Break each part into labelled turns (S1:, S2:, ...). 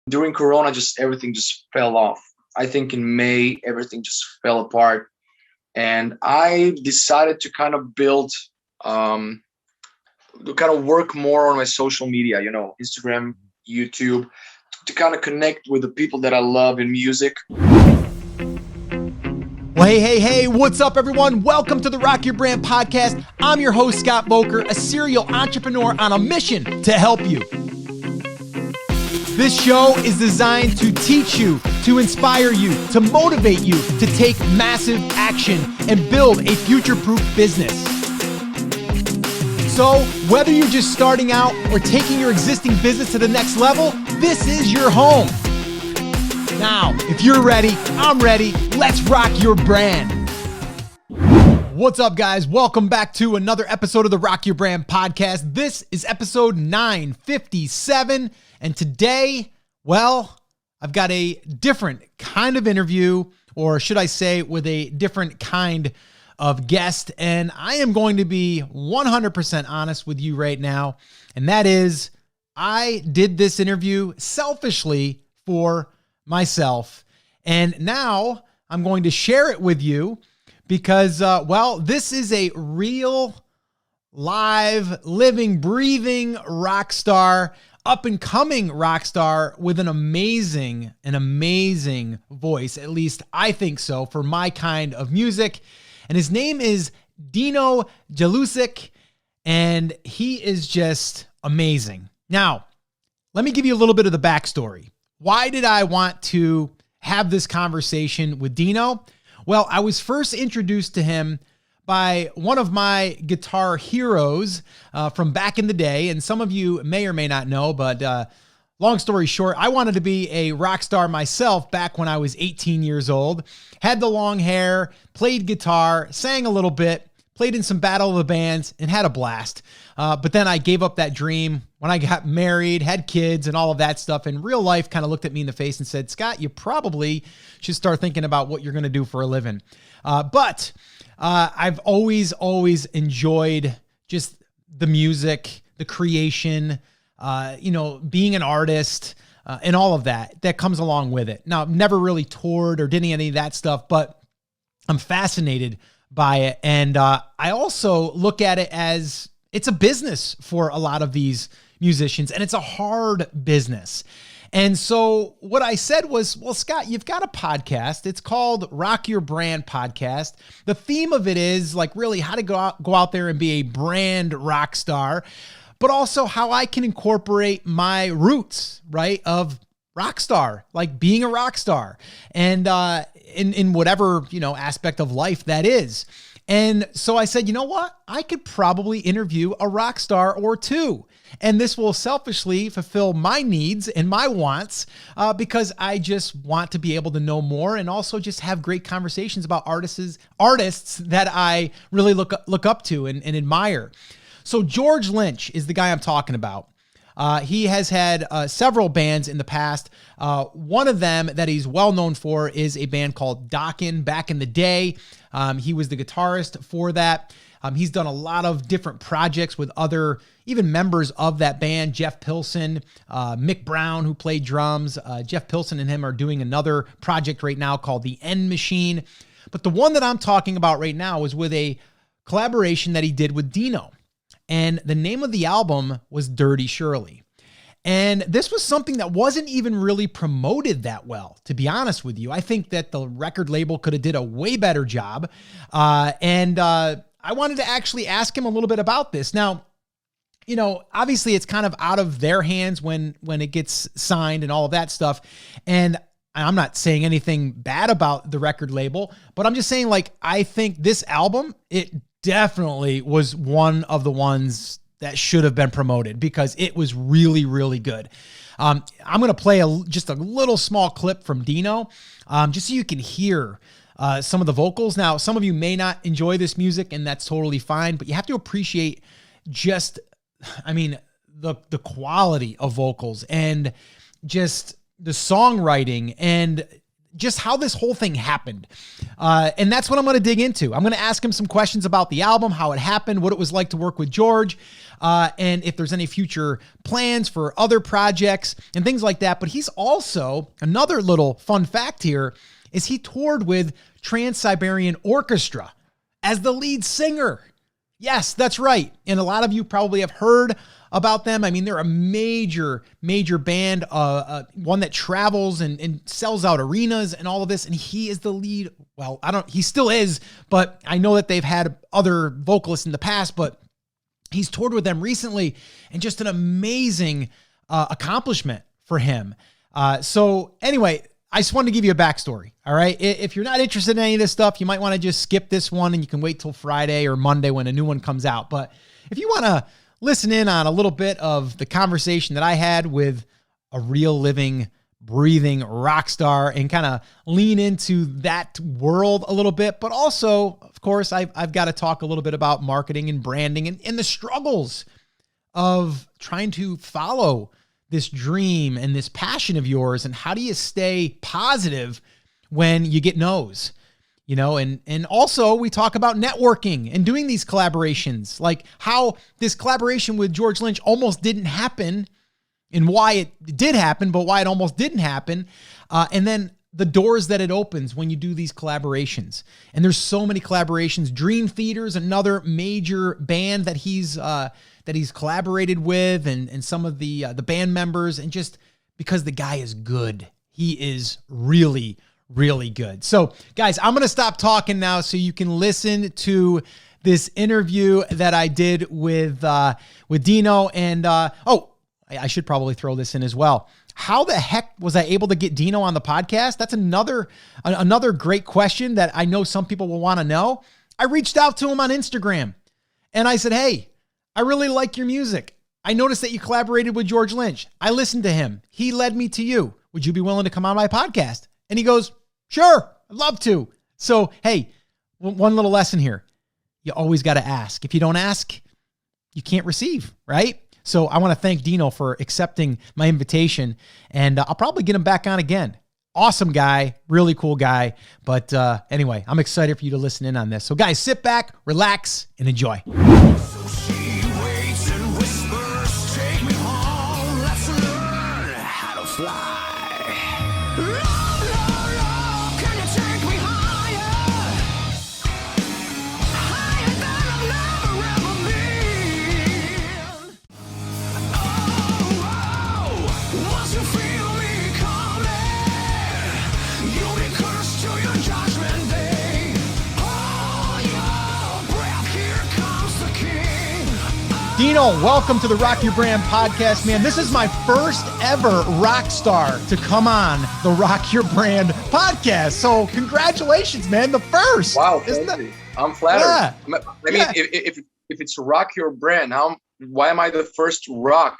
S1: During Corona, just everything just fell off. I think in May, everything just fell apart. And I decided to kind of to kind of work more on my social media, Instagram, YouTube, to kind of connect with the people that I love in music.
S2: Well, hey, what's up, everyone? Welcome to the Rock Your Brand podcast. I'm your host, Scott Voelker, a serial entrepreneur on a mission to help you. This show is designed to teach you, to inspire you, to motivate you to take massive action and build a future-proof business. So, whether you're just starting out or taking your existing business to the next level, this is your home. Now, if you're ready, I'm ready. Let's rock your brand. What's up, guys? Welcome back to another episode of the Rock Your Brand podcast. This is episode 957. And today, well, I've got a different kind of interview, or should I say with a different kind of guest. And I am going to be 100% honest with you right now. And that is, I did this interview selfishly for myself. And now I'm going to share it with you because, this is a real, live, living, breathing rock star, up and coming rock star with an amazing voice. At least I think so for my kind of music. And his name is Dino Jelusick, and he is just amazing. Now, let me give you a little bit of the backstory. Why did I want to have this conversation with Dino? Well, I was first introduced to him by one of my guitar heroes from back in the day. And some of you may or may not know, but long story short, I wanted to be a rock star myself back when I was 18 years old. Had the long hair, played guitar, sang a little bit, played in some Battle of the Bands, and had a blast. But then I gave up that dream when I got married, had kids, and all of that stuff. And real life kind of looked at me in the face and said, Scott, you probably should start thinking about what you're going to do for a living. But I've always enjoyed just the music, the creation, being an artist, and all of that comes along with it. Now, I've never really toured or did any of that stuff, but I'm fascinated by it. And I also look at it as it's a business for a lot of these musicians, and it's a hard business. And so what I said was, well, Scott, you've got a podcast. It's called Rock Your Brand Podcast. The theme of it is like really how to go out there and be a brand rock star, but also how I can incorporate my roots, right, of rock star, like being a rock star, and in whatever, aspect of life that is. And so I said, you know what? I could probably interview a rock star or two. And this will selfishly fulfill my needs and my wants because I just want to be able to know more and also just have great conversations about artists that I really look up to and admire. So George Lynch is the guy I'm talking about. He has had several bands in the past. One of them that he's well known for is a band called Dokken. Back in the day, he was the guitarist for that. He's done a lot of different projects with other, even members of that band, Jeff Pilson, Mick Brown, who played drums. Jeff Pilson and him are doing another project right now called The End Machine. But the one that I'm talking about right now is with a collaboration that he did with Dino. And the name of the album was Dirty Shirley. And this was something that wasn't even really promoted that well, to be honest with you. I think that the record label could have did a way better job. I wanted to actually ask him a little bit about this. Now, obviously it's kind of out of their hands when it gets signed and all of that stuff. And I'm not saying anything bad about the record label, but I'm just saying, I think this album, it definitely was one of the ones that should have been promoted because it was really, really good. I'm going to play just a little small clip from Dino, just so you can hear some of the vocals. Now, some of you may not enjoy this music, and that's totally fine, but you have to appreciate the quality of vocals and just the songwriting and just how this whole thing happened. And that's what I'm going to dig into. I'm going to ask him some questions about the album, how it happened, what it was like to work with George, and if there's any future plans for other projects and things like that. But he's also, another little fun fact here, is he toured with Trans-Siberian Orchestra as the lead singer. Yes, that's right. And a lot of you probably have heard about them. I mean, they're a major band, one that travels and sells out arenas and all of this. And he is the lead. Well, he still is, but I know that they've had other vocalists in the past, but he's toured with them recently, and just an amazing accomplishment for him. So anyway, I just wanted to give you a backstory. All right. If you're not interested in any of this stuff, you might want to just skip this one and you can wait till Friday or Monday when a new one comes out. But if you want to listen in on a little bit of the conversation that I had with a real living, breathing rock star and kind of lean into that world a little bit, but also, of course, I've got to talk a little bit about marketing and branding and the struggles of trying to follow this dream and this passion of yours, and how do you stay positive when you get no's, and also we talk about networking and doing these collaborations, like how this collaboration with George Lynch almost didn't happen and why it did happen, but why it almost didn't happen. And then the doors that it opens when you do these collaborations. And there's so many collaborations. Dream Theater's another major band that he's collaborated with, and some of the band members, and just because the guy is good. He is really, really good. So guys, I'm going to stop talking now so you can listen to this interview that I did with Dino. And, I should probably throw this in as well. How the heck was I able to get Dino on the podcast? That's another great question that I know some people will want to know. I reached out to him on Instagram and I said, hey, I really like your music. I noticed that you collaborated with George Lynch. I listened to him. He led me to you. Would you be willing to come on my podcast? And he goes, sure, I'd love to. So, hey, one little lesson here. You always got to ask. If you don't ask, you can't receive, right? So I want to thank Dino for accepting my invitation, and I'll probably get him back on again. Awesome guy, really cool guy. But anyway, I'm excited for you to listen in on this. So guys, sit back, relax, and enjoy. Dino, welcome to the Rock Your Brand podcast, man. This is my first ever rock star to come on the Rock Your Brand podcast. So congratulations, man. The first.
S1: Wow, thank you. I'm flattered. Yeah. I mean, if it's Rock Your Brand, why am I the first rock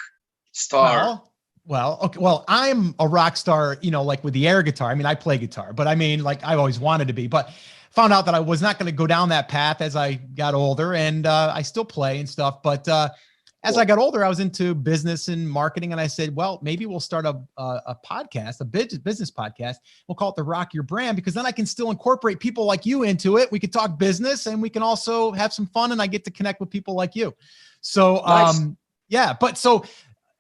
S1: star?
S2: Well, okay. Well, I'm a rock star, like with the air guitar. I mean, I play guitar, but I mean, like I always wanted to be, but found out that I was not going to go down that path as I got older, and I still play and stuff. But as I got older, I was into business and marketing, and I said, well, maybe we'll start a podcast, a business podcast. We'll call it the Rock Your Brand, because then I can still incorporate people like you into it. We could talk business, and we can also have some fun, and I get to connect with people like you. So,
S1: nice.
S2: Yeah, but so,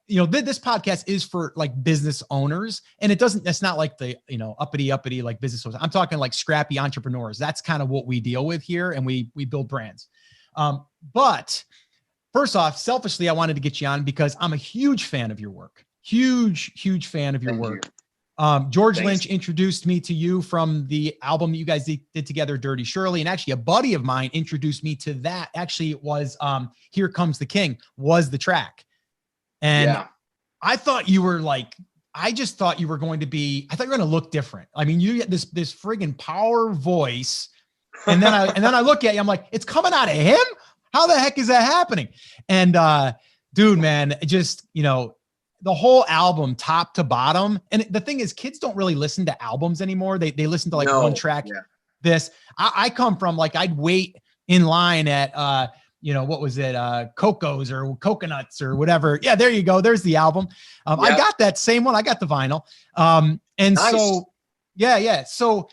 S2: this podcast is for like business owners, and it's not like the, uppity like business owners. I'm talking like scrappy entrepreneurs. That's kind of what we deal with here. And we build brands. But first off, selfishly, I wanted to get you on because I'm a huge fan of your work. Huge fan of your work. George Lynch introduced me to you from the album that you guys did together, Dirty Shirley. And actually a buddy of mine introduced me to that. Actually, it was Here Comes the King was the track. And I thought you were like, I just thought you were going to be, I thought you were going to look different. I mean, you get this friggin' power voice. And then I look at you, I'm like, it's coming out of him? How the heck is that happening? And dude, man, just, the whole album top to bottom. And the thing is, kids don't really listen to albums anymore. They listen to like one track. Yeah. I come from like, I'd wait in line at, what was it? Cocos or Coconuts or whatever. Yeah, there you go. There's the album. I got that same one. I got the vinyl. And nice. So, Yeah. So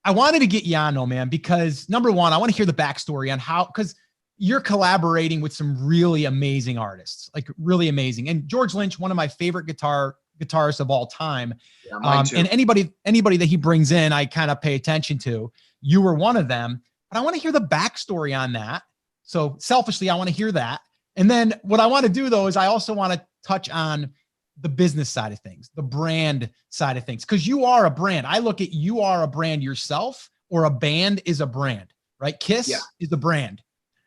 S2: I wanted to get you on though, man, because number one, I want to hear the backstory on how, because you're collaborating with some really amazing artists, like really amazing. And George Lynch, one of my favorite guitarists of all time.
S1: Yeah, mine too.
S2: And anybody that he brings in, I kind of pay attention to. You were one of them, but I want to hear the backstory on that. So selfishly, I want to hear that. And then what I want to do though, is I also want to touch on the business side of things, the brand side of things, because you are a brand. I look at you are a brand yourself, or a band is a brand, right? Kiss is a brand,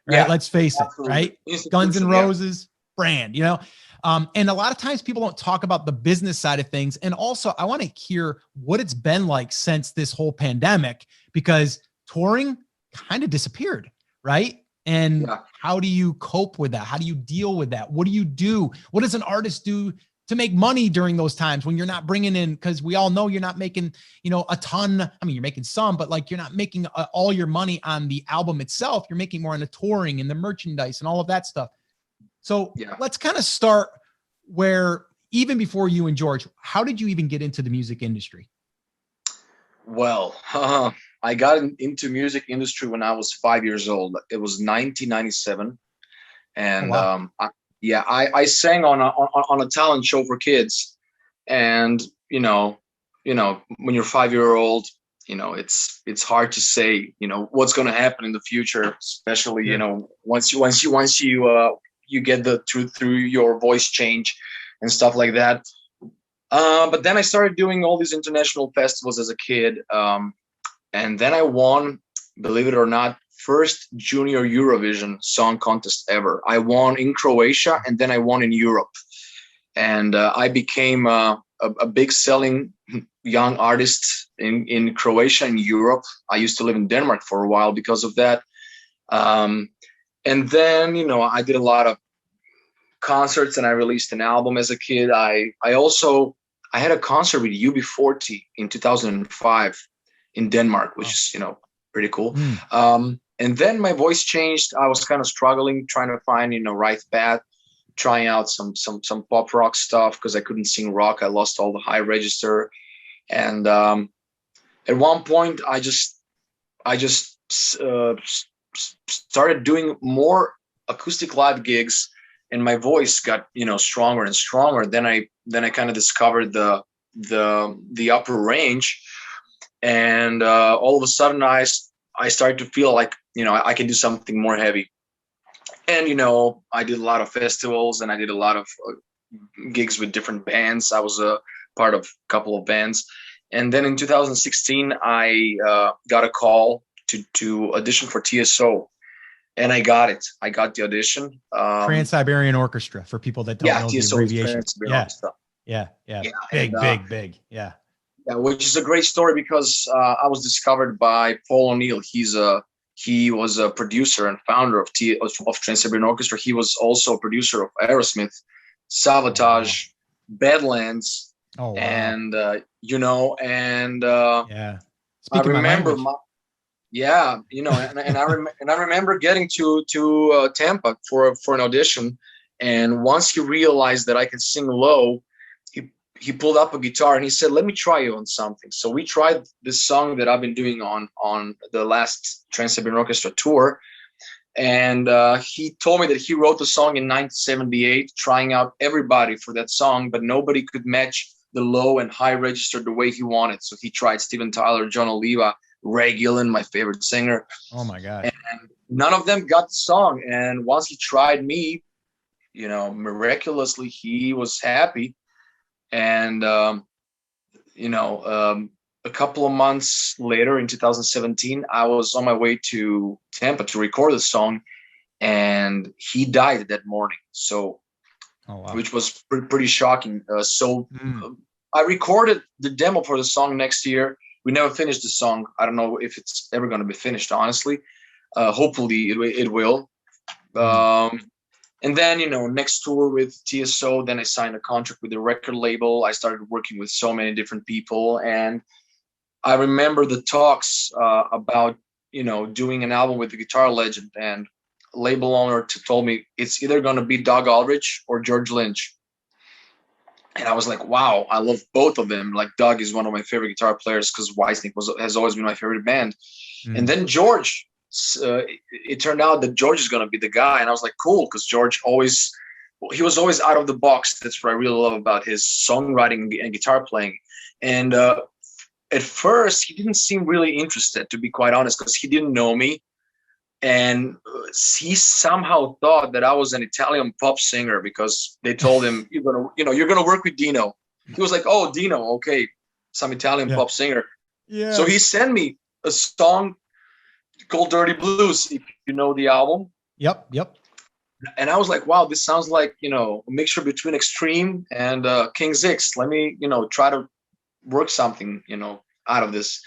S2: right?
S1: Yeah,
S2: let's face
S1: absolutely.
S2: It, right? Guns N' Roses, brand, you know? And a lot of times people don't talk about the business side of things. And also I want to hear what it's been like since this whole pandemic, because touring kind of disappeared, right? And how do you cope with that? How do you deal with that? What do you do? What does an artist do to make money during those times when you're not bringing in, because we all know you're not making, you know, a ton. I mean, you're making some, but like you're not making all your money on the album itself. You're making more on the touring and the merchandise and all of that stuff. So let's kind of start where, even before you and George, how did you even get into the music industry?
S1: Well, I got into music industry when I was 5 years old. It was 1997. And I sang on a talent show for kids. And, you know, when you're 5 year old, you know, it's hard to say, you know, what's going to happen in the future, especially, you know, once you get through your voice change and stuff like that. But then I started doing all these international festivals as a kid. And then I won, believe it or not, first junior Eurovision song contest ever. I won in Croatia, and then I won in Europe. And I became a big selling young artist in Croatia and Europe. I used to live in Denmark for a while because of that. And then, you know, I did a lot of concerts and I released an album as a kid. I had a concert with UB40 in 2005 in Denmark, which is, you know, pretty cool. And then my voice changed. I was kind of struggling, trying to find, you know, right path, trying out some pop rock stuff because I couldn't sing rock. I lost all the high register. And at one point I just started doing more acoustic live gigs, and my voice got, you know, stronger and stronger. Then I kind of discovered the upper range, and all of a sudden I started to feel like, you know, I can do something more heavy. And, you know, I did a lot of festivals and I did a lot of gigs with different bands. I was a part of a couple of bands. And then in 2016, I got a call to audition for TSO. And I got it. I got the audition.
S2: Trans-Siberian Orchestra, for people that don't know the abbreviation. Yeah. Big. Yeah, which is a great story because I was discovered by Paul O'Neill. He was a producer and founder of Trans-Siberian Orchestra. He was also a producer of Aerosmith, Savatage, Badlands, and you know, and I remember you know, and I remember getting to Tampa for an audition, and once he realized that I could sing low, he pulled up a guitar and he said, "Let me try you on something." So we tried this song that I've been doing on the last Trans-Siberian Orchestra tour. And he told me that he wrote the song in 1978, trying out everybody for that song, but nobody could match the low and high register the way he wanted. So he tried Steven Tyler, John Oliva, Ray Gillen, my favorite singer. Oh my God.
S1: And none of them got the song. And once he tried me, you know, miraculously, he was happy. And, you know, a couple of months later in 2017, I was on my way to Tampa to record the song, and he died that morning. So, which was pretty shocking. I recorded the demo for the song next year. We never finished the song. I don't know if it's ever going to be finished, honestly. Hopefully it will. And then, you know, next tour with TSO, then I signed a contract with the record label. I started working with so many different people. And I remember the talks about, you know, doing an album with the guitar legend, and label owner told me it's either going to be Doug Aldrich or George Lynch. And I was like, wow, I love both of them. Like Doug is one of my favorite guitar players because Whitesnake has always been my favorite band. And
S2: Mm.
S1: then George, it turned out that George is going to be the guy. And I was like, cool, because George he was always out of the box. That's what I really love about his songwriting and guitar playing. And at first, he didn't seem really interested, to be quite honest, because he didn't know me. And he somehow thought that I was an Italian pop singer because they told him you're gonna work with Dino. He was like, "Oh, Dino, okay, some Italian
S2: Yeah.
S1: pop singer."
S2: Yeah.
S1: So he sent me a song called "Dirty Blues," if you know the album.
S2: Yep. Yep.
S1: And I was like, "Wow, this sounds like a mixture between Extreme and King Zix. Let me try to work something out of this."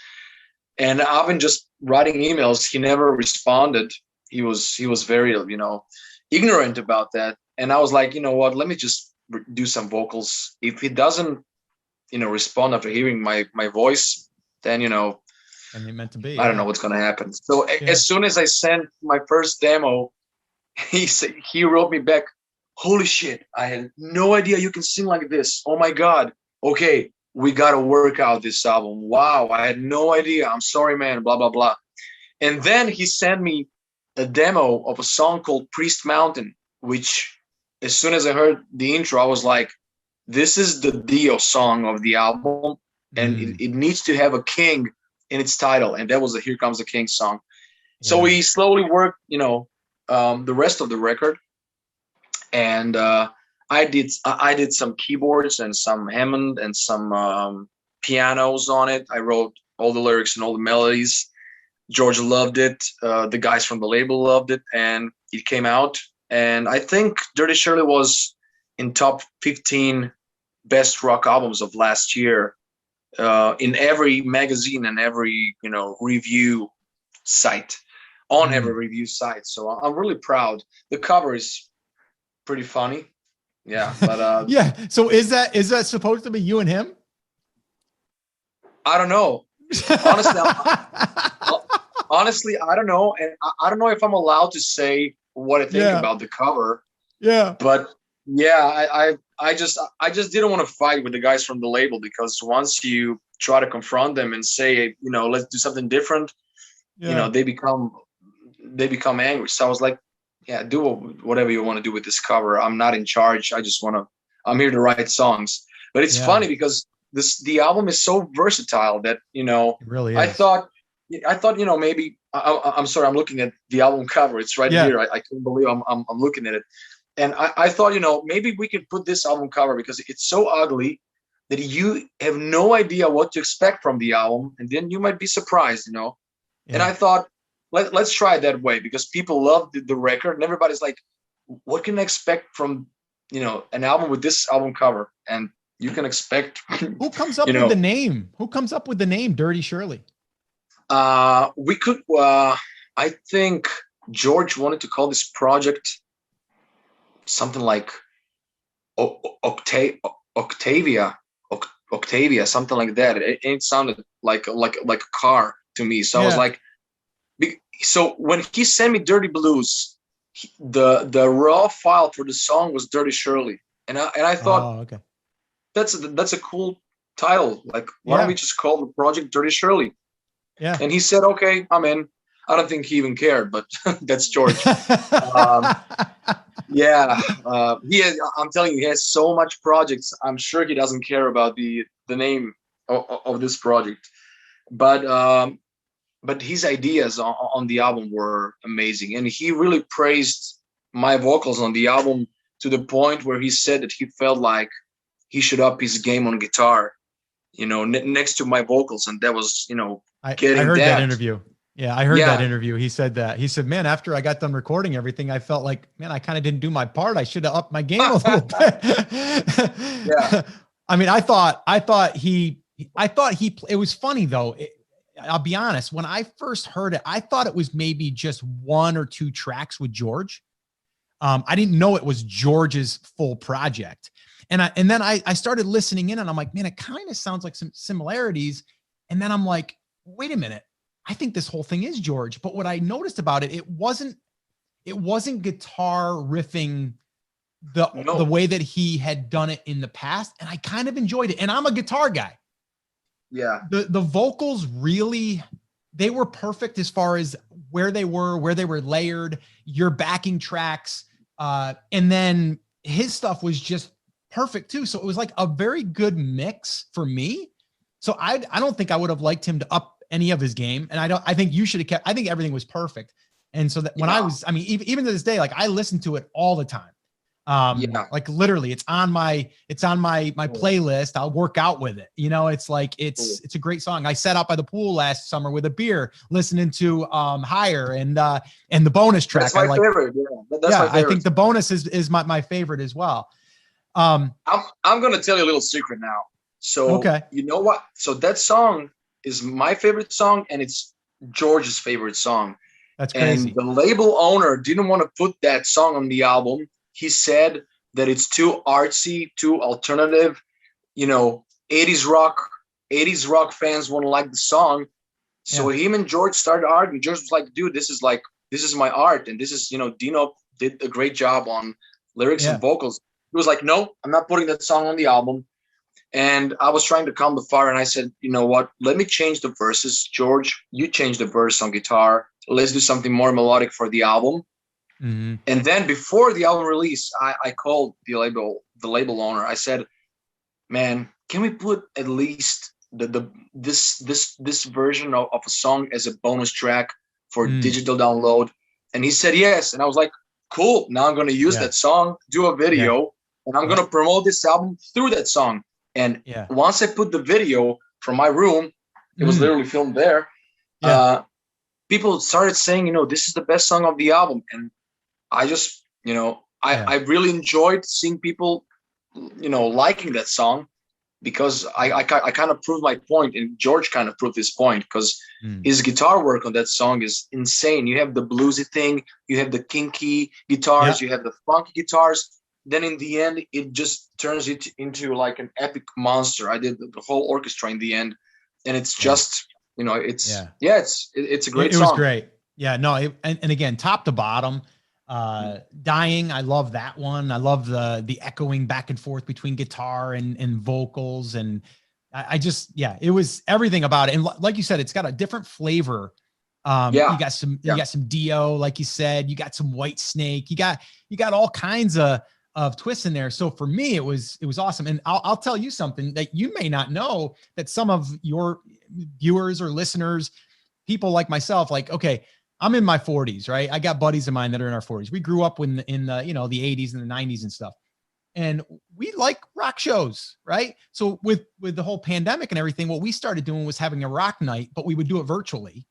S1: And I've been just writing emails. He never responded. He was very ignorant about that. And I was like, you know what? Let me just do some vocals. If he doesn't respond after hearing my voice, then
S2: And you meant to be.
S1: I don't know what's gonna happen. So
S2: Yeah.
S1: as soon as I sent my first demo, he wrote me back, "Holy shit! I had no idea you can sing like this. Oh my god. Okay, we got to work out this album. Wow, I had no idea. I'm sorry, man, blah, blah, blah." And then he sent me a demo of a song called Priest Mountain, which as soon as I heard the intro, I was like, this is the Dio song of the album. And it needs to have a king in its title. And that was the Here Comes the King song. So
S2: Yeah.
S1: we slowly worked, the rest of the record. And I did some keyboards and some Hammond and some pianos on it. I wrote all the lyrics and all the melodies. George loved it. The guys from the label loved it, and it came out. And I think Dirty Shirley was in top 15 best rock albums of last year in every magazine and every review site, on every review site. So I'm really proud. The cover is pretty funny. Yeah, but
S2: Yeah. So is that supposed to be you and him?
S1: I don't know. Honestly, I don't know, and I don't know if I'm allowed to say what I think about the cover.
S2: Yeah.
S1: But yeah, I just didn't want to fight with the guys from the label, because once you try to confront them and say, let's do something different, they become angry. So I was like, yeah, do whatever you want to do with this cover. I'm not in charge. I'm here to write songs. But it's funny because the album is so versatile that,
S2: it really is.
S1: I thought, maybe I'm sorry, I'm looking at the album cover. It's right here. I can't believe I'm looking at it. And I thought, maybe we could put this album cover because it's so ugly that you have no idea what to expect from the album. And then you might be surprised, And I thought, let's try it that way, because people love the record and everybody's like, what can I expect from, an album with this album cover? And you can expect.
S2: Who comes up with the name? Who comes up with the name Dirty Shirley?
S1: We could, I think George wanted to call this project something like Octavia, something like that. It sounded like a car to me. So I was like, so when he sent me Dirty Blues, the raw file for the song was Dirty Shirley, and I thought,
S2: okay,
S1: that's a cool title. Like, why don't we just call the project Dirty Shirley?
S2: Yeah.
S1: And he said, okay, I'm in. I don't think he even cared, but that's George. Yeah, I'm telling you, he has so much projects. I'm sure he doesn't care about the name of this project, but his ideas on the album were amazing, and he really praised my vocals on the album to the point where he said that he felt like he should up his game on guitar, next to my vocals, and that was,
S2: I heard that interview. Yeah, I heard that interview. He said that. He said, man, after I got done recording everything, I felt like, man, I kind of didn't do my part. I should have upped my game a little bit.
S1: Yeah.
S2: I mean, I thought it was funny though. I'll be honest. When I first heard it, I thought it was maybe just one or two tracks with George. I didn't know it was George's full project. And then I started listening in and I'm like, man, it kind of sounds like some similarities. And then I'm like, wait a minute. I think this whole thing is George. But what I noticed about it, it wasn't guitar riffing the way that he had done it in the past, and I kind of enjoyed it. And I'm a guitar guy.
S1: Yeah.
S2: The vocals really, they were perfect as far as where they were layered, your backing tracks, and then his stuff was just perfect too. So it was like a very good mix for me. So I don't think I would have liked him to up any of his game, and I think you should have kept. I think everything was perfect. And so that when I mean, even to this day, like I listen to it all the time. Like literally it's on my playlist. I'll work out with it. You know, it's like, it's a great song. I sat out by the pool last summer with a beer, listening to Higher and the bonus track.
S1: That's my favorite. Yeah. That's my favorite.
S2: I think the bonus is my favorite as well.
S1: I'm going to tell you a little secret now. So, you know what? So that song is my favorite song, and it's George's favorite song.
S2: That's crazy.
S1: And the label owner didn't want to put that song on the album. He said that it's too artsy, too alternative. You know, 80s rock fans won't like the song. So him and George started arguing. George was like, dude, this is my art. And this is, you know, Dino did a great job on lyrics and vocals. He was like, no, I'm not putting that song on the album. And I was trying to calm the fire, and I said, you know what, let me change the verses. George, you change the verse on guitar. Let's do something more melodic for the album. Mm-hmm. And then before the album release, I called the label owner. I said, man, can we put at least this version of a song as a bonus track for digital download? And he said yes. And I was like, cool. Now I'm going to use that song, do a video, and I'm going to promote this album through that song. And once I put the video from my room, it was literally filmed there. People started saying, you know, this is the best song of the album. And I just, you know, I really enjoyed seeing people, you know, liking that song, because I kind of proved my point, and George kind of proved his point, because his guitar work on that song is insane. You have the bluesy thing, you have the kinky guitars, you have the funky guitars. Then in the end, it just turns it into like an epic monster. I did the whole orchestra in the end, and it's just, you know, it's a great song.
S2: It was great. Yeah, no, and again, top to bottom, Dying. I love that one. I love the echoing back and forth between guitar and vocals. And I just, it was everything about it. And like you said, it's got a different flavor. You got some Dio, like you said, you got some White Snake, you got all kinds of twists in there. So for me, it was awesome. And I'll tell you something that you may not know, that some of your viewers or listeners, people like myself, like, okay, I'm in my 40s, right? I got buddies of mine that are in our 40s. We grew up in the, you know, the 80s and the 90s and stuff. And we like rock shows, right? So with the whole pandemic and everything, what we started doing was having a rock night, but we would do it virtually.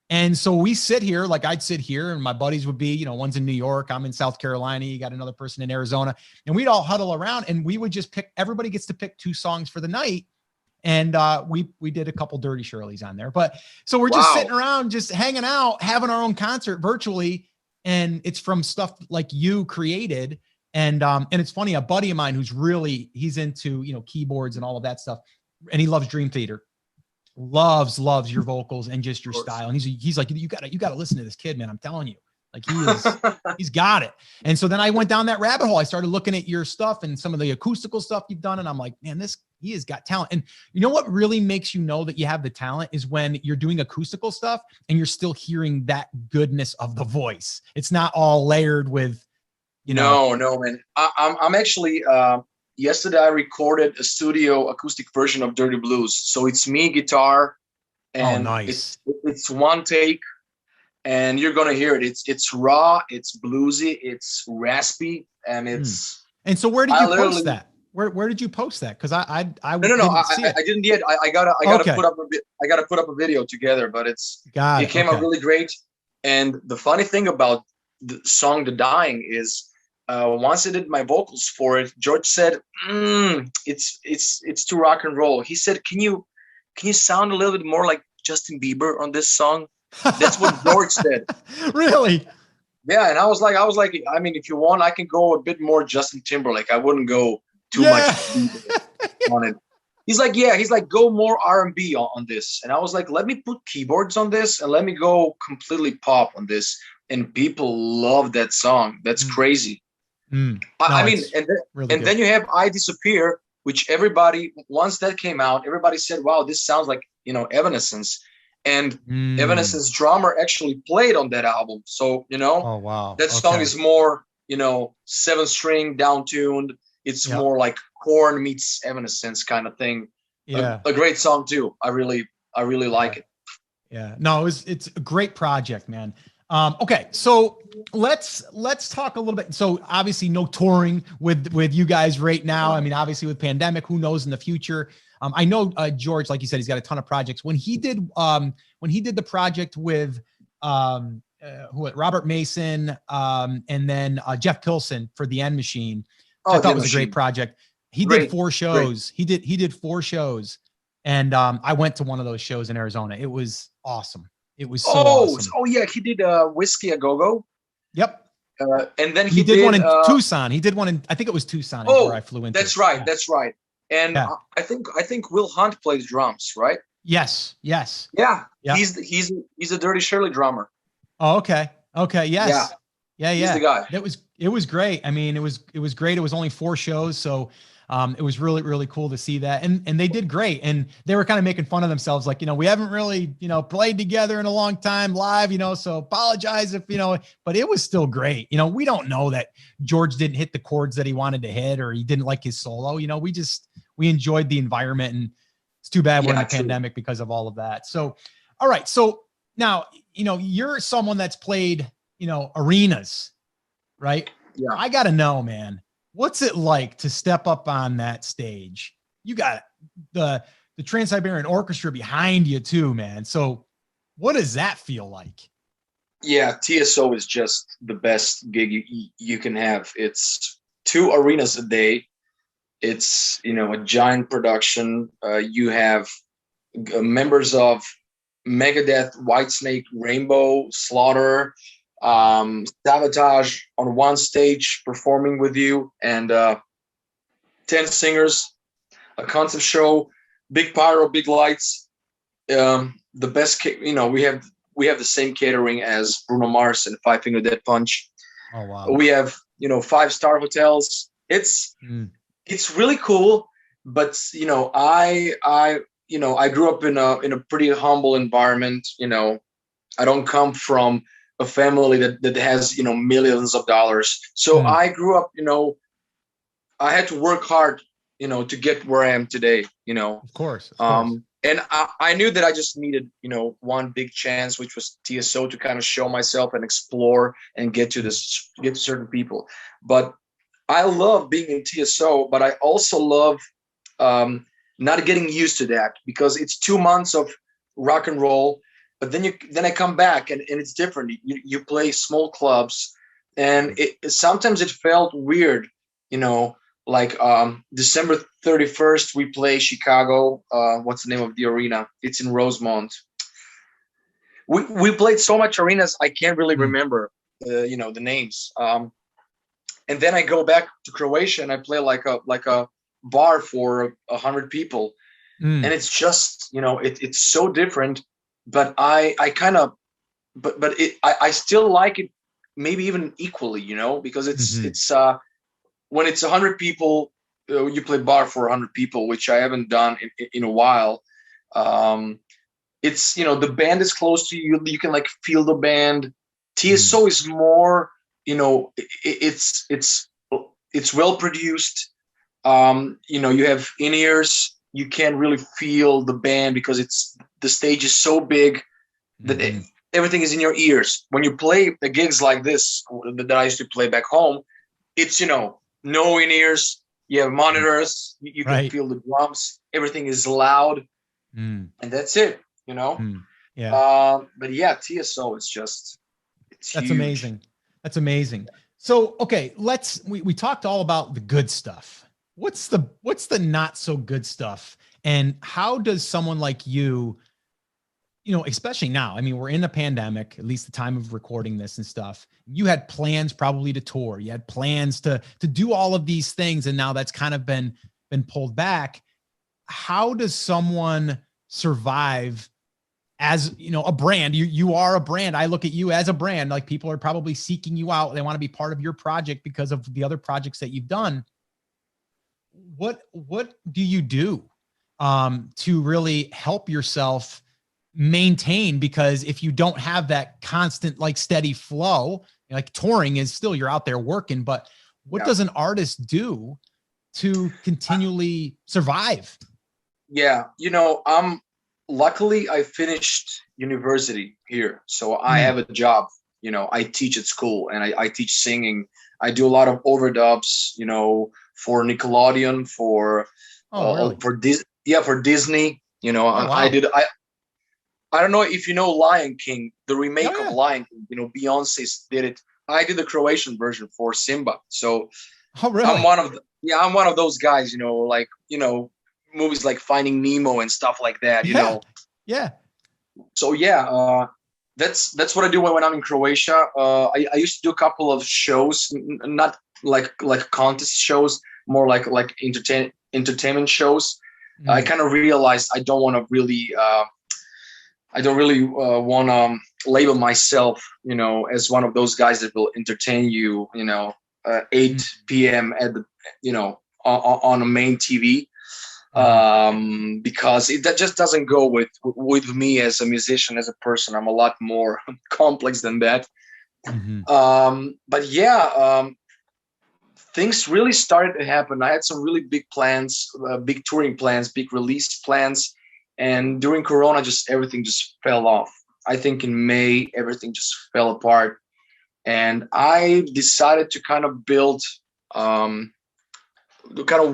S2: And so we sit here, like I'd sit here, and my buddies would be, you know, one's in New York, I'm in South Carolina, you got another person in Arizona, and we'd all huddle around, and we would just pick, everybody gets to pick 2 songs for the night. And we did a couple Dirty Shirleys on there, but so we're just sitting around, just hanging out, having our own concert virtually. And it's from stuff like you created. And it's funny, a buddy of mine he's into, you know, keyboards and all of that stuff. And he loves Dream Theater, loves your vocals and just your style. And he's like, you gotta listen to this kid, man. I'm telling you, like he's got it. And so then I went down that rabbit hole. I started looking at your stuff and some of the acoustical stuff you've done. And I'm like, man, he has got talent. And you know what really makes you know that you have the talent is when you're doing acoustical stuff and you're still hearing that goodness of the voice. It's not all layered with, you know.
S1: No, man. I'm actually, yesterday I recorded a studio acoustic version of Dirty Blues. So it's me, guitar, and
S2: nice.
S1: It's one take, and you're going to hear it. It's raw, it's bluesy, it's raspy, and it's.
S2: And so where did you post that? Where did you post that? Because I
S1: didn't yet. I gotta put up a video together, but it came out really great. And the funny thing about the song "The Dying" is, once I did my vocals for it, George said, "It's too rock and roll." He said, "Can you sound a little bit more like Justin Bieber on this song?" That's what George said.
S2: Really?
S1: Yeah, and I was like, I mean, if you want, I can go a bit more Justin Timberlake. I wouldn't go too much on it. He's like, go more R&B on this. And I was like, let me put keyboards on this and let me go completely pop on this. And people love that song. That's crazy.
S2: No,
S1: I mean,
S2: really good.
S1: then you have I Disappear, which everybody, once that came out, everybody said, wow, this sounds like, Evanescence. And Evanescence drummer actually played on that album. So,
S2: Oh, wow.
S1: that song is more, 7-string down tuned. It's more like Korn meets Evanescence kind of thing.
S2: Yeah.
S1: A great song too. I really like it.
S2: Yeah. No, it's a great project, man. Okay, so let's talk a little bit. So obviously no touring with you guys right now. I mean, obviously with pandemic, who knows in the future. I know George, like you said, he's got a ton of projects. When he did the project with Robert Mason and then Jeff Pilson for the End Machine, which I thought was a great project. He did 4 shows. He did 4 shows, and I went to one of those shows in Arizona. It was awesome. It was so awesome.
S1: Oh yeah, he did Whiskey a Go-Go.
S2: Yep.
S1: And then
S2: he did one in Tucson. He did one in, I think it was Tucson where I flew into.
S1: That's right. That's right. And I think Will Hunt plays drums, right?
S2: Yes. Yeah.
S1: He's a Dirty Shirley drummer.
S2: Oh, okay. Yes. Yeah.
S1: He's the guy.
S2: It was great. I mean, it was great. It was only 4 shows, so it was really, really cool to see that. And they did great. And they were kind of making fun of themselves. Like, we haven't really, played together in a long time live, so apologize if, but it was still great. We don't know that George didn't hit the chords that he wanted to hit, or he didn't like his solo. We enjoyed the environment, and it's too bad we're in the pandemic because of all of that. So, all right. So now, you're someone that's played, arenas, right?
S1: Yeah.
S2: I got to know, man. What's it like to step up on that stage? You got the Trans-Siberian Orchestra behind you too, man. So what does that feel like?
S1: Yeah, TSO is just the best gig you can have. It's 2 arenas a day. It's, a giant production. You have members of Megadeth, Whitesnake, Rainbow, Slaughter, Sabotage on one stage performing with you, and 10 singers, a concept show, big pyro, big lights. The best, we have the same catering as Bruno Mars and Five Finger Death Punch.
S2: Oh wow.
S1: We have 5-star hotels. It's really cool, but I grew up in a pretty humble environment. I don't come from a family that has millions of dollars. So I grew up, I had to work hard, to get where I am today.
S2: Of course.
S1: And I knew that I just needed, one big chance, which was TSO, to kind of show myself and explore and get to certain people. But I love being in TSO, but I also love not getting used to that, because it's 2 months of rock and roll. But then I come back and it's different. You play small clubs, and sometimes it felt weird, like December 31st, we play Chicago. What's the name of the arena? It's in Rosemont. We played so much arenas, I can't really remember, the names. And then I go back to Croatia and I play like a bar for 100 people. And it's just, it's so different. But I still like it, maybe even equally, because it's when it's 100 people, you play bar for 100 people, which I haven't done in a while. It's, the band is close to you. You can like feel the band. TSO is more, it's well produced. You have in-ears. You can really feel the band because the stage is so big that everything is in your ears. When you play the gigs like this that I used to play back home, it's, no in-ears. You have monitors. You can feel the drums. Everything is loud. And that's it,
S2: Yeah.
S1: But yeah, TSO is just,
S2: that's
S1: huge.
S2: Amazing. That's amazing. So, okay, we talked all about the good stuff. What's the not so good stuff? And how does someone like you, especially now, I mean, we're in a pandemic, at least the time of recording this and stuff. You had plans probably to tour. You had plans to do all of these things. And now that's kind of been pulled back. How does someone survive as you know, a brand, you are a brand. I look at you as a brand. Like people are probably seeking you out. They want to be part of your project because of the other projects that you've done. What do you do to really help yourself maintain? Because if you don't have that constant, like steady flow, like touring is still, you're out there working, but what does an artist do to continually survive?
S1: Yeah, luckily I finished university here, so I have a job. I teach at school, and I teach singing. I do a lot of overdubs, for Nickelodeon, for
S2: really?
S1: for Disney.
S2: Wow.
S1: I don't know if you know Lion King, the remake of
S2: Yeah.
S1: Lion King. Beyonce did it. I did the Croatian version for Simba. So
S2: Really?
S1: I'm one of those guys, like, movies like Finding Nemo and stuff like that,
S2: Yeah.
S1: So that's what I do when I'm in Croatia. I used to do a couple of shows, not like contest shows, more like entertainment shows. I kind of realized I don't want to really want to label myself, as one of those guys that will entertain you, 8 p.m. at the, on a main TV, because that just doesn't go with me as a musician, as a person. I'm a lot more complex than that. But things really started to happen. I had some really big plans, big touring plans, big release plans. And during Corona, everything just fell off. I think in May, everything just fell apart. And I decided to kind of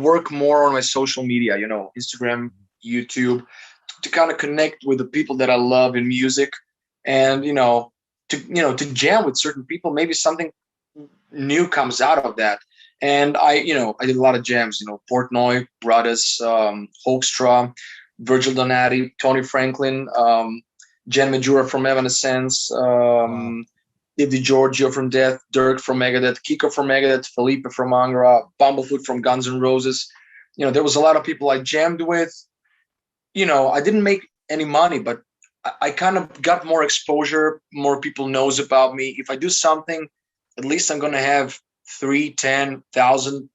S1: work more on my social media, Instagram, YouTube, to kind of connect with the people that I love in music, and, to jam with certain people. Maybe something new comes out of that. And I did a lot of jams, Portnoy, Brothers, Hoekstra, Virgil Donati, Tony Franklin, Jen Majura from Evanescence, Steve DiGiorgio from Death, Dirk from Megadeth, Kiko from Megadeth, Felipe from Angra, Bumblefoot from Guns N' Roses. There was a lot of people I jammed with. I didn't make any money, but I kind of got more exposure. More people knows about me. If I do something, at least I'm going to have 3, 10,000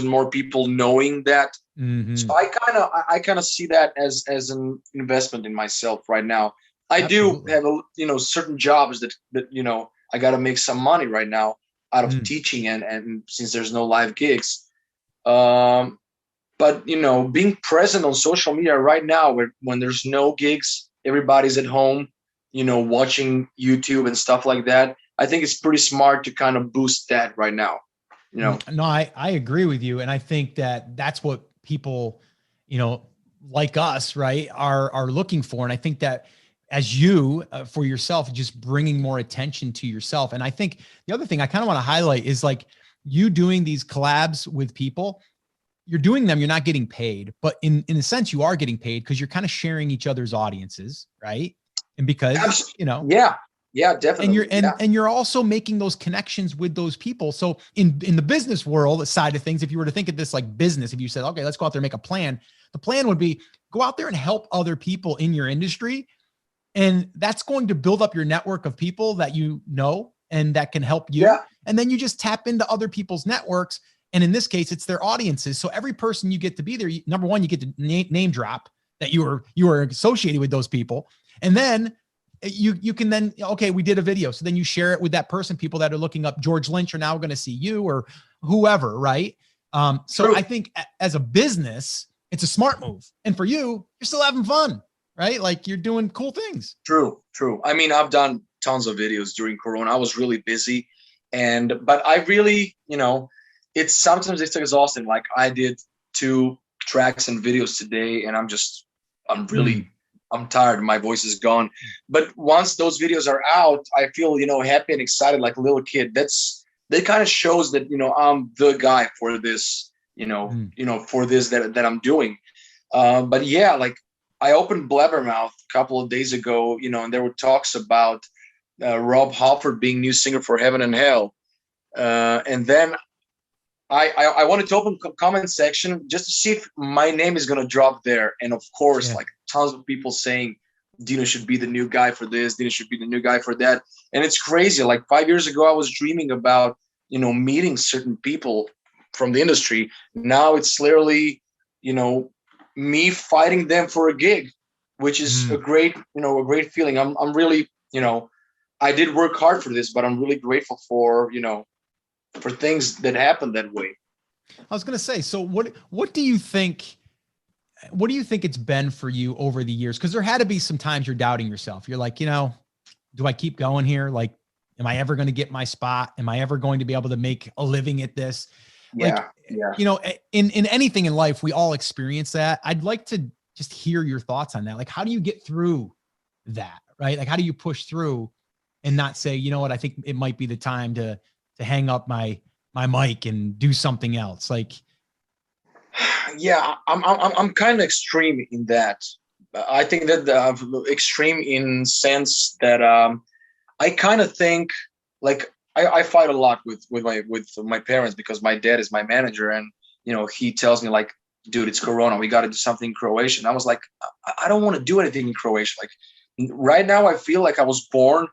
S1: more people knowing that. So I kind of see that as an investment in myself right now. I Absolutely. Do have certain jobs that I got to make some money right now out of teaching, and since there's no live gigs, but being present on social media right now, when there's no gigs, everybody's at home, watching YouTube and stuff like that. I think it's pretty smart to kind of boost that right now.
S2: No, I agree with you, and I think that that's what people, like us, right, are looking for. And I think that as you, for yourself, just bringing more attention to yourself. And I think the other thing I kind of want to highlight is like you doing these collabs with people. You're doing them, you're not getting paid, but in a sense you are getting paid because you're kind of sharing each other's audiences, right? And because,
S1: Yeah, definitely.
S2: And you're also making those connections with those people. So in the business world side of things, if you were to think of this like business, if you said, okay, let's go out there and make a plan, the plan would be go out there and help other people in your industry. And that's going to build up your network of people that and that can help you. Yeah. And then you just tap into other people's networks. And in this case, it's their audiences. So every person you get to be there, number one, you get to name drop that you were associated with those people. And then you can then, okay, we did a video. So then you share it with that person. People that are looking up George Lynch are now going to see you or whoever, right? So True. I think as a business, it's a smart move. And for you, you're still having fun, right? Like you're doing cool things.
S1: True. I mean, I've done tons of videos during Corona. I was really busy. But I really, sometimes it's exhausting. Like I did 2 tracks and videos today, and I'm tired. My voice is gone. But once those videos are out, I feel, happy and excited like a little kid. That kind of shows that, I'm the guy for this, for this that I'm doing. But yeah, like I opened Blabbermouth a couple of days ago, and there were talks about Rob Halford being new singer for Heaven and Hell. And then I wanted to open comment section just to see if my name is going to drop there. And of course, like tons of people saying Dino should be the new guy for this. Dino should be the new guy for that. And it's crazy. Like 5 years ago, I was dreaming about, meeting certain people from the industry. Now it's literally, me fighting them for a gig, which is a great feeling. I'm really, I did work hard for this, but I'm really grateful for, for things that happened that way.
S2: I was going to say, so what do you think it's been for you over the years? Because there had to be some times you're doubting yourself. You're like, do I keep going here? Like, am I ever going to get my spot? Am I ever going to be able to make a living at this?
S1: Yeah.
S2: In anything in life, we all experience that. I'd like to just hear your thoughts on that. Like, how do you get through that? Right? Like, how do you push through and not say, you know what, I think it might be the time to hang up my mic and do something else? Like,
S1: yeah, I'm kind of extreme in that. I think that extreme in sense that I kind of think like I fight a lot with my parents, because my dad is my manager, and he tells me like, dude, it's Corona, we got to do something in Croatia. And I was like, I don't want to do anything in Croatia. Like right now, I feel like I was born,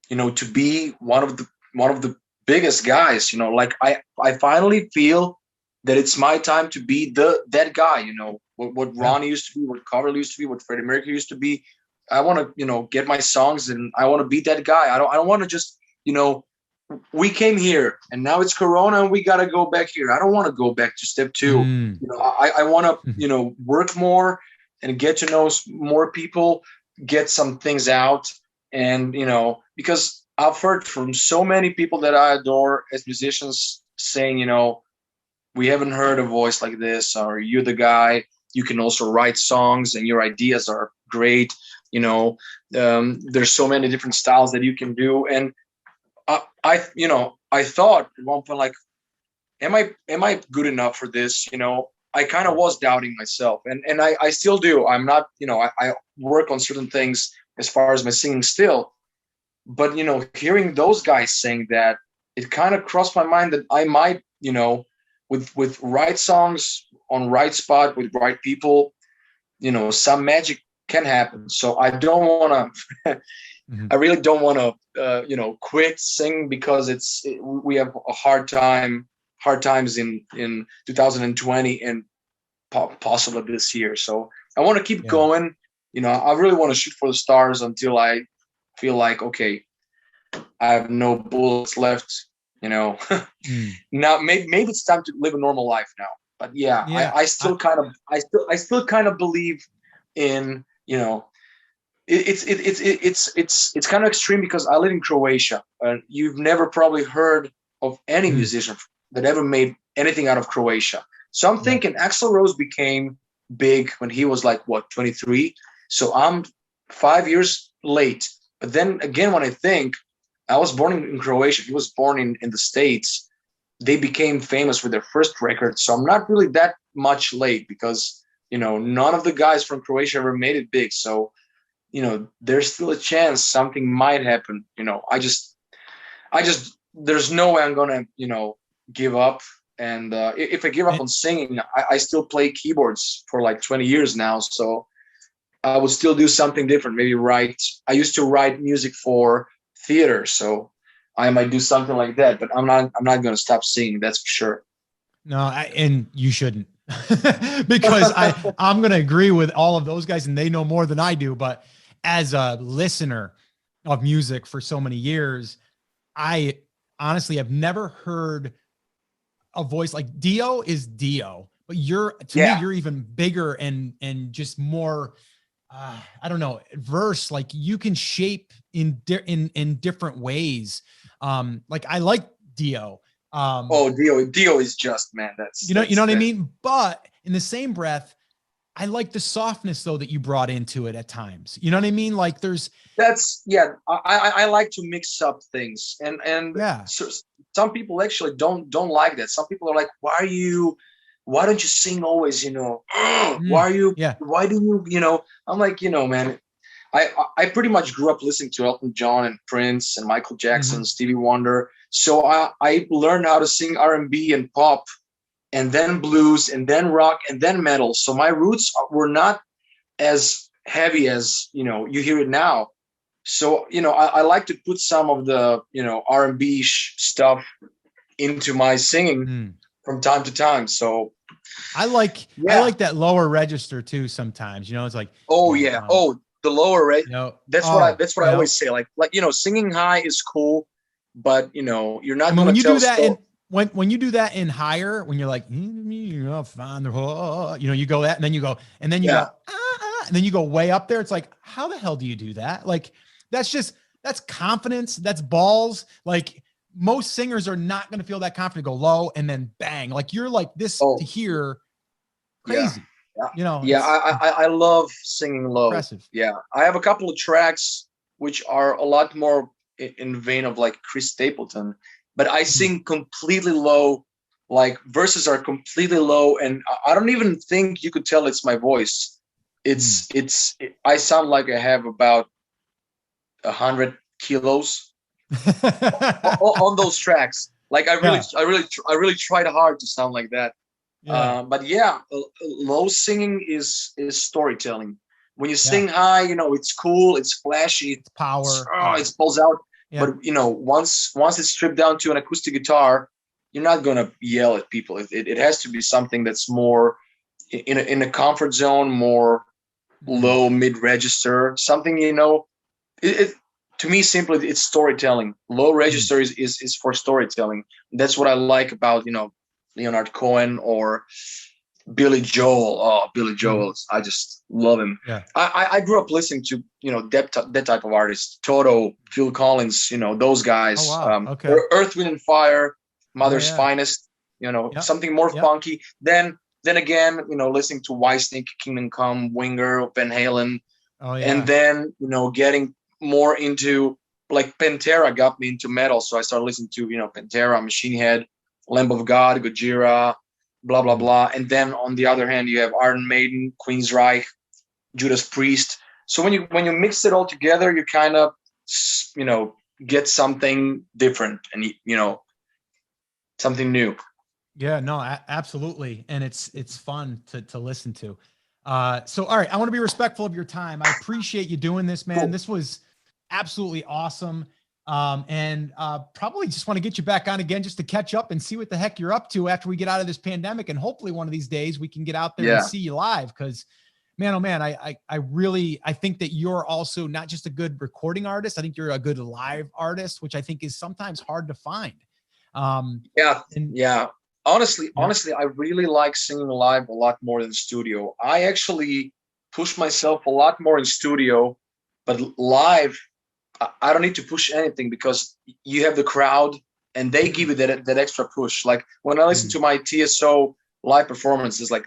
S1: to be one of the biggest guys. Like I finally feel that it's my time to be that guy. What Ronnie used to be, what Carver used to be, what Freddie Mercury used to be. I want to get my songs, and I want to be that guy. I don't want to just we came here and now it's Corona and we got to go back here. I don't want to go back to step two. I want to work more and get to know more people, get some things out, and because I've heard from so many people that I adore as musicians saying, we haven't heard a voice like this, or you're the guy. You can also write songs and your ideas are great. There's so many different styles that you can do. And I thought at one point, like, am I good enough for this? I kind of was doubting myself, and I still do. I'm not, I work on certain things as far as my singing still, but hearing those guys saying that, it kind of crossed my mind that I might, with right songs on right spot with right people, some magic can happen. So I don't want to, I really don't want to, quit singing, because we have a hard times in 2020 and possibly this year. So I want to keep going. I really want to shoot for the stars until I feel like, okay, I have no bullets left. Now maybe it's time to live a normal life now. But I still kind of believe in, it's kind of extreme, because I live in Croatia, and you've never probably heard of any musician that ever made anything out of Croatia. So I'm thinking Axl Rose became big when he was like 23. So I'm 5 years late. But then again, when I think, I was born in Croatia, he was born in the States. They became famous with their first record. So I'm not really that much late, because, none of the guys from Croatia ever made it big. So, there's still a chance something might happen. I just, there's no way I'm going to, give up. And if I give up on singing, I still play keyboards for like 20 years now. So I would still do something different. Maybe I used to write music for theater. So I might do something like that, but I'm not going to stop singing. That's for sure.
S2: No, and you shouldn't, because I'm going to agree with all of those guys, and they know more than I do. But as a listener of music for so many years, I honestly have never heard a voice like Dio is Dio, but me, you're even bigger and just more, I don't know, verse. Like, you can shape in different ways. Like, I like Dio.
S1: Dio is just, man. That's
S2: you know what I mean? But in the same breath, I like the softness though that you brought into it at times. You know what I mean? Like, I like to mix up things, and so some people actually don't like that. Some people are like, why don't you sing always? Why do you? I'm like, man, I pretty much grew up listening to Elton John and Prince and Michael Jackson, Stevie Wonder. So I learned how to sing R&B and pop, and then blues, and then rock, and then metal. So my roots were not as
S1: heavy as, you hear it now. So, I like to put some of the, R&B stuff into my singing from time to time. So
S2: I like that lower register too sometimes. It's like,
S1: oh yeah. The lower rate. That's what I always say. Like, singing high is cool, but you're not going to tell
S2: when you do that in higher, when you're like, you go that, and then you go, and then you go, and then you go way up there. It's like, how the hell do you do that? Like, that's confidence. That's balls. Like, most singers are not going to feel that confident to go low and then bang. Like, you're like this to hear crazy.
S1: Yeah. I love singing low.
S2: Impressive.
S1: Yeah. I have a couple of tracks which are a lot more in vein of like Chris Stapleton, but I sing completely low. Like, verses are completely low, and I don't even think you could tell it's my voice. I sound like I have about 100 kilos on those tracks. Like, I really tried hard to sound like that. But low singing is storytelling. When you sing high, it's cool, it's flashy,
S2: it's power,
S1: it pulls out. But once it's stripped down to an acoustic guitar, you're not gonna yell at people. It has to be something that's more in a comfort zone, more low mid register, something. To me, simply, it's storytelling. Low register is for storytelling. That's what I like about Leonard Cohen or Billy Joel. Oh, Billy Joel, I just love him.
S2: Yeah.
S1: I grew up listening to that type of artist. Toto, Phil Collins, those guys.
S2: Oh, wow. Okay.
S1: Earth, Wind and Fire, Mother's Finest. Something more funky. Then again, listening to Whitesnake, Kingdom Come, Winger, Van Halen.
S2: Oh yeah.
S1: And then getting more into, like, Pantera got me into metal, so I started listening to Pantera, Machine Head, Lamb of God, Gojira, blah blah blah. And then on the other hand, you have Iron Maiden, Queensryche, Judas Priest. So when you mix it all together, you kind of get something different and something new.
S2: Yeah, no, absolutely, and it's fun to listen to. So all right, I want to be respectful of your time. I appreciate you doing this, man. Cool. This was absolutely awesome. And probably just want to get you back on again just to catch up and see what the heck you're up to after we get out of this pandemic. And hopefully one of these days we can get out there and see you live. Because, man, oh man, I think that you're also not just a good recording artist. I think you're a good live artist, which I think is sometimes hard to find.
S1: Honestly, I really like singing live a lot more than studio. I actually push myself a lot more in studio, but live, I don't need to push anything because you have the crowd and they give you that extra push. Like, when I listen to my TSO live performances, like,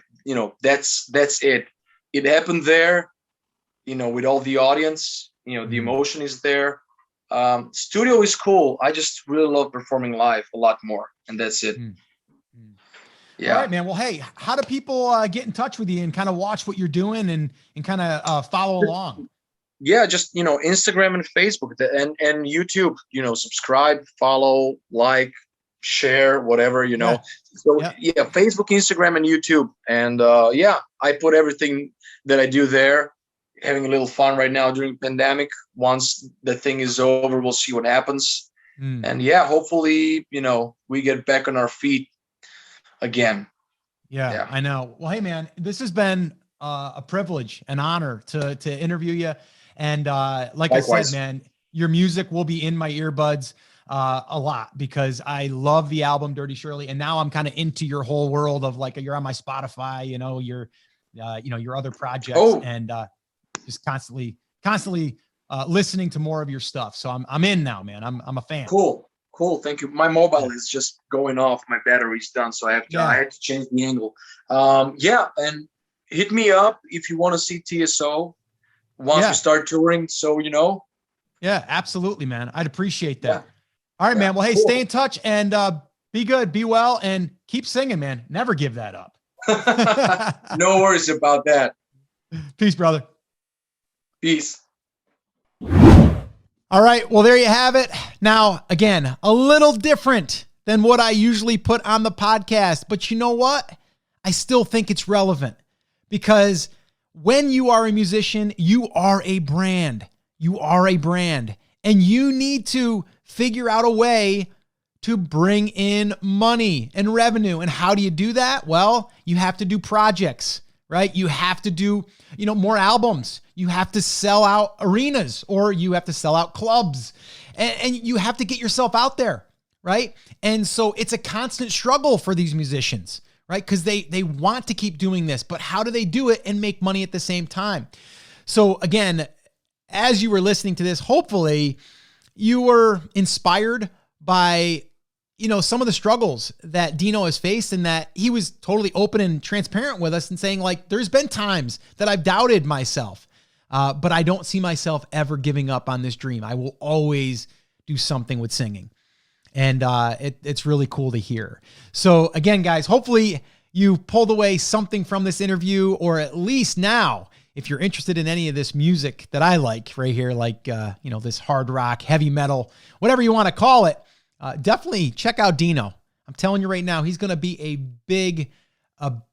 S1: that's it. It happened there, with all the audience, the emotion is there. Studio is cool. I just really love performing live a lot more, and that's it. Yeah.
S2: All right, man. Well, hey, how do people get in touch with you and kind of watch what you're doing and kind of follow along?
S1: Yeah, just Instagram and Facebook and YouTube. Subscribe, follow, like, share, whatever. So Facebook, Instagram, and YouTube. And I put everything that I do there. Having a little fun right now during pandemic. Once the thing is over, we'll see what happens. And hopefully, we get back on our feet again.
S2: Yeah, I know. Well, hey, man, this has been a privilege, an honor to interview you. And like Likewise. I said, man, your music will be in my earbuds a lot because I love the album Dirty Shirley. And now I'm kind of into your whole world of, like, you're on my Spotify, your other projects, and just constantly listening to more of your stuff. So I'm in now, man. I'm a fan.
S1: Cool. Thank you. My mobile is just going off. My battery's done. So I had to change the angle. And hit me up if you want to see TSO once we start touring. So,
S2: Yeah, absolutely, man. I'd appreciate that. Yeah. All right, man. Well, hey, stay in touch and be good, be well, and keep singing, man. Never give that up.
S1: No worries about that.
S2: Peace, brother.
S1: Peace.
S2: All right. Well, there you have it. Now, again, a little different than what I usually put on the podcast, but you know what? I still think it's relevant because when you are a musician, you are a brand. You are a brand, and you need to figure out a way to bring in money and revenue. And how do you do that? Well, you have to do projects, right? You have to do, more albums. You have to sell out arenas, or you have to sell out clubs, and you have to get yourself out there, right? And so it's a constant struggle for these musicians, right? Because they want to keep doing this, but how do they do it and make money at the same time? So again, as you were listening to this, hopefully you were inspired by, some of the struggles that Dino has faced, and that he was totally open and transparent with us and saying, like, there's been times that I've doubted myself, but I don't see myself ever giving up on this dream. I will always do something with singing. And it's really cool to hear. So again, guys, hopefully you pulled away something from this interview, or at least now, if you're interested in any of this music that I like right here, like, this hard rock, heavy metal, whatever you want to call it, definitely check out Dino. I'm telling you right now, he's going to be a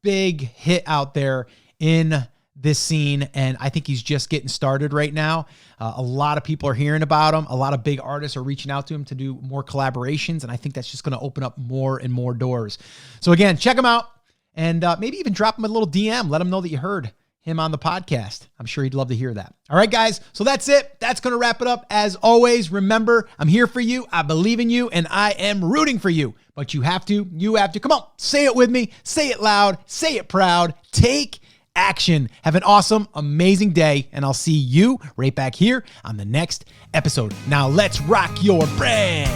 S2: big hit out there in this scene. And I think he's just getting started right now. A lot of people are hearing about him. A lot of big artists are reaching out to him to do more collaborations. And I think that's just going to open up more and more doors. So again, check him out, and maybe even drop him a little DM. Let him know that you heard him on the podcast. I'm sure he'd love to hear that. All right, guys. So that's it. That's going to wrap it up. As always, remember, I'm here for you. I believe in you, and I am rooting for you. But you have to, come on, say it with me. Say it loud. Say it proud. Take action. Have an awesome, amazing day, and I'll see you right back here on the next episode. Now let's rock your brand.